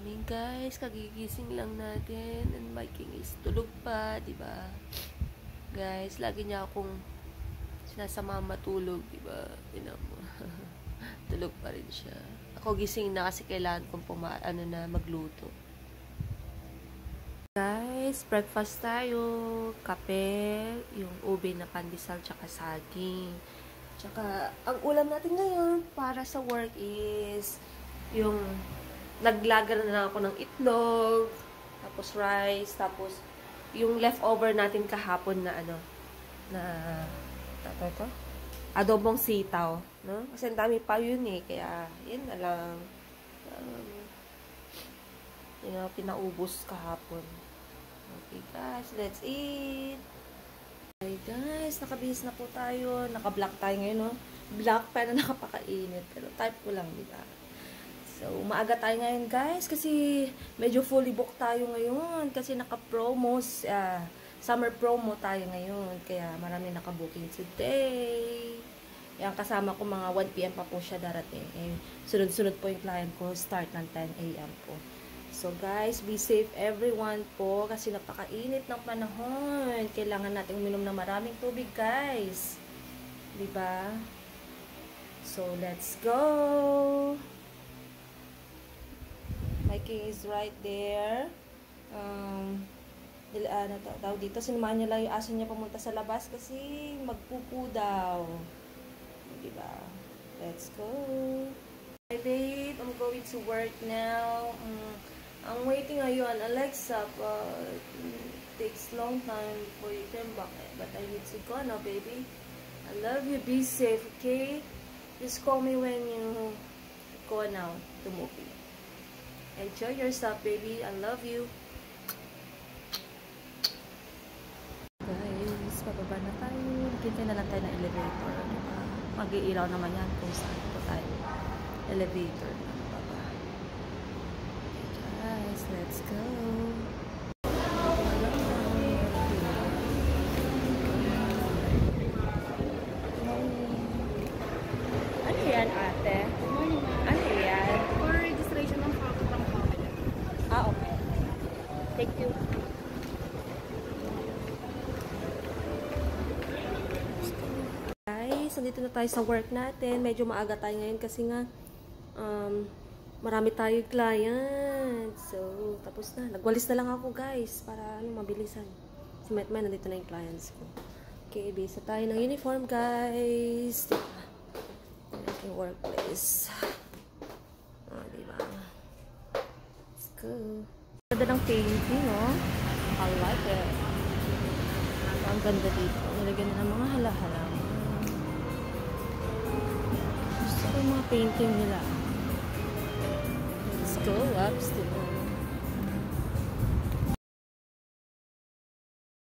morning guys, kagigising lang natin and my king is tulog pa, diba? Guys, lagi niya akong sinasama matulog, diba? Tulog pa rin siya. Ako gising na kasi kailangan kong magluto. Guys, breakfast tayo. Kape, yung ube na pandesal, tsaka saging. Tsaka, ang ulam natin ngayon para sa work is yung naglaga na lang ako ng itlog, tapos rice, tapos yung leftover natin kahapon na adobong sitaw, no? Kasi ang dami pa yun eh, kaya yun na lang. Pinaubos kahapon. Okay guys, let's eat! Okay guys, nakabihis na po tayo. Naka-black tayo ngayon, no? Black pero nakapakainit. Pero type ko lang, diba? So, maaga tayo ngayon guys kasi medyo fully booked tayo ngayon kasi naka-promos, summer promo tayo ngayon. Kaya marami naka-booking today. Yung kasama ko mga 1 PM pa po siya darating. Sunod-sunod po yung client ko, start ng 10 AM po. So guys, be safe everyone po kasi napakainit ng panahon. Kailangan natin uminom ng maraming tubig guys. Diba? So let's go! My king is right there. Dito, sinamahan niya lang yung aso niya pumunta sa labas kasi magpupu daw. Diba? Let's go. Hi babe, I'm going to work now. I'm waiting ngayon, Alexa, but it takes long time for you to come back. But I need to go now, baby. I love you. Be safe, okay? Just call me when you go now to movie. Enjoy yourself, baby. I love you. Guys, pababa na tayo. Hintay na lang tayo ng elevator. Mag-iilaw naman yan kung saan po tayo. Elevator na baba. Okay, guys. Let's go. Ano yan, ate? Ano yan? For registration ng Okay. Thank you. Guys, nandito na tayo sa work natin. Medyo maaga tayo ngayon kasi nga marami tayong client. So, tapos na. Nagwalis na lang ako guys para mabilisan. Si Metman, nandito na yung clients ko. Okay, bisa tayo ng uniform guys. Diba? Aking workplace. Diba? Go. Ganda ng painting, oh. I like it. Ang ganda dito. Nilagyan na ng mga hala-hala. Gusto ko yung mga painting nila. Let's go upstairs.